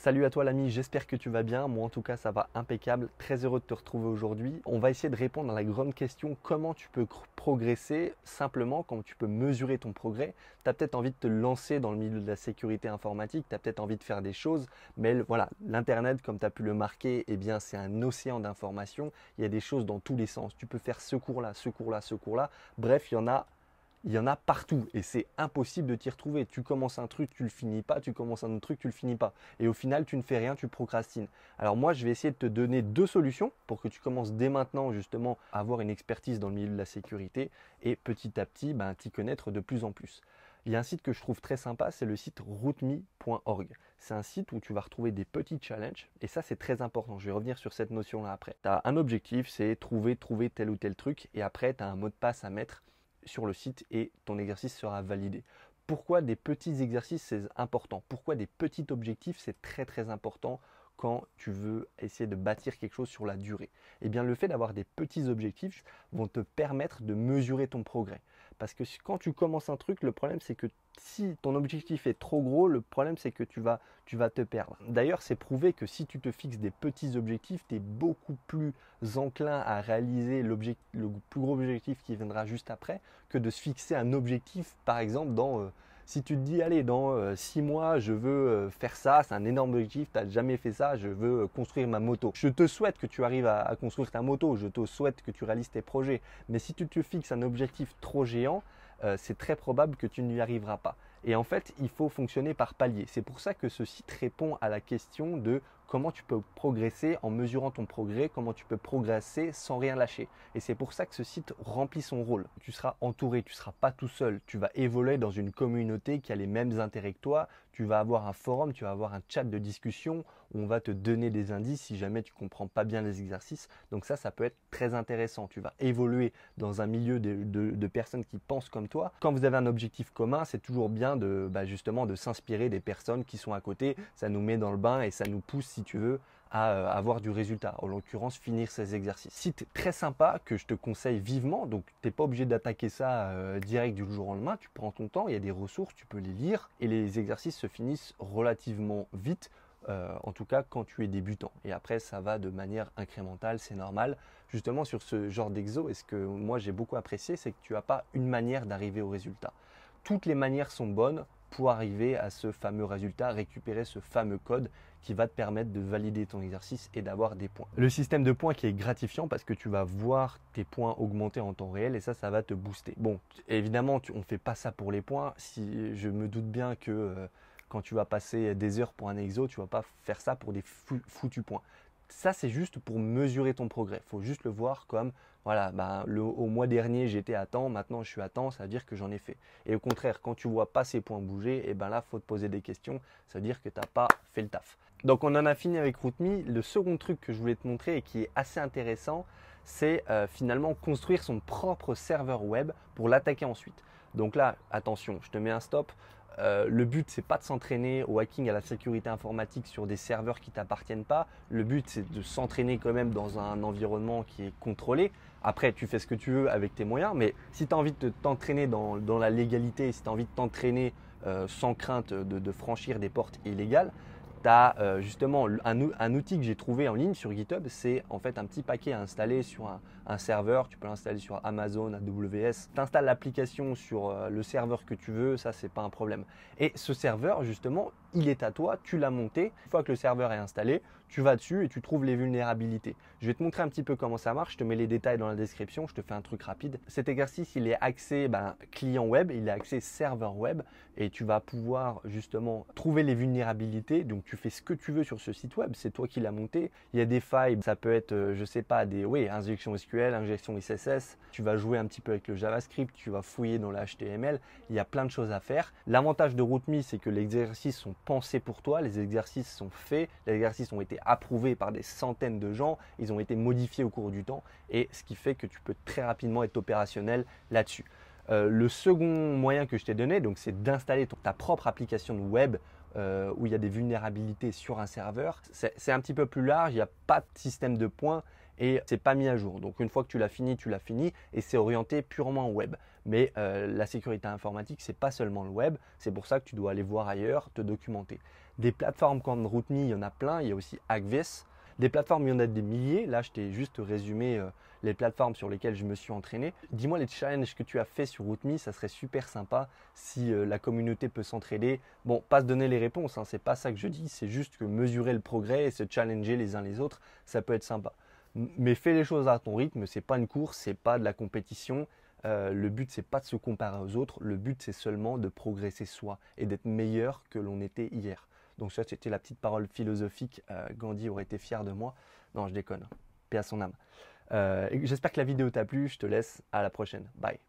Salut à toi l'ami, j'espère que tu vas bien. Moi en tout cas ça va impeccable, très heureux de te retrouver aujourd'hui. On va essayer de répondre à la grande question, comment tu peux progresser simplement, comment tu peux mesurer ton progrès. Tu as peut-être envie de te lancer dans le milieu de la sécurité informatique, tu as peut-être envie de faire des choses, mais voilà, l'internet comme tu as pu le marquer, eh bien c'est un océan d'informations, il y a des choses dans tous les sens. Tu peux faire ce cours-là, ce cours-là, ce cours-là, bref il y en a partout et c'est impossible de t'y retrouver. Tu commences un truc, tu le finis pas, tu commences un autre truc, tu le finis pas. Et au final, tu ne fais rien, tu procrastines. Alors moi, je vais essayer de te donner deux solutions pour que tu commences dès maintenant justement à avoir une expertise dans le milieu de la sécurité et petit à petit, t'y connaître de plus en plus. Il y a un site que je trouve très sympa, c'est le site rootme.org. C'est un site où tu vas retrouver des petits challenges et ça c'est très important. Je vais revenir sur cette notion-là après. Tu as un objectif, c'est trouver tel ou tel truc et après tu as un mot de passe à mettre sur le site et ton exercice sera validé. Pourquoi des petits exercices c'est important? Pourquoi des petits objectifs c'est très important quand tu veux essayer de bâtir quelque chose sur la durée? Eh bien le fait d'avoir des petits objectifs vont te permettre de mesurer ton progrès. Parce que quand tu commences un truc, le problème c'est que si ton objectif est trop gros, le problème c'est que tu vas te perdre. D'ailleurs, c'est prouvé que si tu te fixes des petits objectifs, tu es beaucoup plus enclin à réaliser le plus gros objectif qui viendra juste après que de se fixer un objectif, par exemple, si tu te dis, allez, dans 6 mois, je veux faire ça, c'est un énorme objectif, tu n'as jamais fait ça, je veux construire ma moto. Je te souhaite que tu arrives à construire ta moto, je te souhaite que tu réalises tes projets. Mais si tu te fixes un objectif trop géant, c'est très probable que tu n'y arriveras pas. Et en fait, il faut fonctionner par palier. C'est pour ça que ce site répond à la question de comment tu peux progresser en mesurant ton progrès, comment tu peux progresser sans rien lâcher. Et c'est pour ça que ce site remplit son rôle. Tu seras entouré, tu ne seras pas tout seul. Tu vas évoluer dans une communauté qui a les mêmes intérêts que toi. Tu vas avoir un forum, tu vas avoir un chat de discussion où on va te donner des indices si jamais tu ne comprends pas bien les exercices. Donc ça peut être très intéressant. Tu vas évoluer dans un milieu de personnes qui pensent comme toi. Quand vous avez un objectif commun, c'est toujours bien justement de s'inspirer des personnes qui sont à côté. Ça nous met dans le bain et ça nous pousse, si tu veux, à avoir du résultat. En l'occurrence, finir ces exercices. Site très sympa que je te conseille vivement. Donc, tu n'es pas obligé d'attaquer ça direct du jour au lendemain. Tu prends ton temps, il y a des ressources, tu peux les lire et les exercices se finissent relativement vite. En tout cas quand tu es débutant. Et après, ça va de manière incrémentale, c'est normal. Justement, sur ce genre d'exo, et ce que moi j'ai beaucoup apprécié, c'est que tu n'as pas une manière d'arriver au résultat. Toutes les manières sont bonnes pour arriver à ce fameux résultat, récupérer ce fameux code qui va te permettre de valider ton exercice et d'avoir des points. Le système de points qui est gratifiant parce que tu vas voir tes points augmenter en temps réel et ça va te booster. Bon, évidemment, on ne fait pas ça pour les points. Si je me doute bien que quand tu vas passer des heures pour un exo, tu ne vas pas faire ça pour des foutus points. Ça, c'est juste pour mesurer ton progrès. Il faut juste le voir comme, voilà, au mois dernier, j'étais à temps, maintenant je suis à temps, ça veut dire que j'en ai fait. Et au contraire, quand tu ne vois pas ces points bouger, et là, il faut te poser des questions, ça veut dire que tu n'as pas fait le taf. Donc, on en a fini avec RootMe. Le second truc que je voulais te montrer et qui est assez intéressant, c'est finalement construire son propre serveur web pour l'attaquer ensuite. Donc là, attention, je te mets un stop. Le but, c'est pas de s'entraîner au hacking, à la sécurité informatique sur des serveurs qui ne t'appartiennent pas. Le but, c'est de s'entraîner quand même dans un environnement qui est contrôlé. Après, tu fais ce que tu veux avec tes moyens, mais si tu as envie de t'entraîner dans la légalité, si tu as envie de t'entraîner sans crainte de franchir des portes illégales, tu as justement un outil que j'ai trouvé en ligne sur GitHub, c'est en fait un petit paquet à installer sur un serveur. Tu peux l'installer sur Amazon, AWS. Tu installes l'application sur le serveur que tu veux, ça c'est pas un problème. Et ce serveur justement, il est à toi, tu l'as monté. Une fois que le serveur est installé, tu vas dessus et tu trouves les vulnérabilités. Je vais te montrer un petit peu comment ça marche, je te mets les détails dans la description, je te fais un truc rapide. Cet exercice, il est axé client web, il est axé serveur web et tu vas pouvoir justement trouver les vulnérabilités. Donc tu fais ce que tu veux sur ce site web, c'est toi qui l'as monté. Il y a des failles, ça peut être, je sais pas, injection SQL, injection XSS. Tu vas jouer un petit peu avec le JavaScript, tu vas fouiller dans le HTML. Il y a plein de choses à faire. L'avantage de RootMe, c'est que les exercices sont pensés pour toi, les exercices sont faits, les exercices ont été approuvés par des centaines de gens, ils ont été modifiés au cours du temps et ce qui fait que tu peux très rapidement être opérationnel là-dessus. Le second moyen que je t'ai donné, donc, c'est d'installer ta propre application web où il y a des vulnérabilités sur un serveur. C'est un petit peu plus large, il n'y a pas de système de points et c'est pas mis à jour. Donc une fois que tu l'as fini et c'est orienté purement web. Mais la sécurité informatique, c'est pas seulement le web, c'est pour ça que tu dois aller voir ailleurs, te documenter. Des plateformes comme RouteMe, il y en a plein. Il y a aussi Hackviz. Des plateformes, il y en a des milliers. Là, je t'ai juste résumé les plateformes sur lesquelles je me suis entraîné. Dis-moi les challenges que tu as fait sur RouteMe, ça serait super sympa si la communauté peut s'entraider. Bon, pas se donner les réponses, hein, c'est pas ça que je dis, c'est juste que mesurer le progrès et se challenger les uns les autres, ça peut être sympa. Mais fais les choses à ton rythme, c'est pas une course, c'est pas de la compétition. Le but, c'est pas de se comparer aux autres, le but, c'est seulement de progresser soi et d'être meilleur que l'on était hier. Donc ça, c'était la petite parole philosophique. Gandhi aurait été fier de moi. Non, je déconne. Paix à son âme. J'espère que la vidéo t'a plu. Je te laisse. À la prochaine. Bye.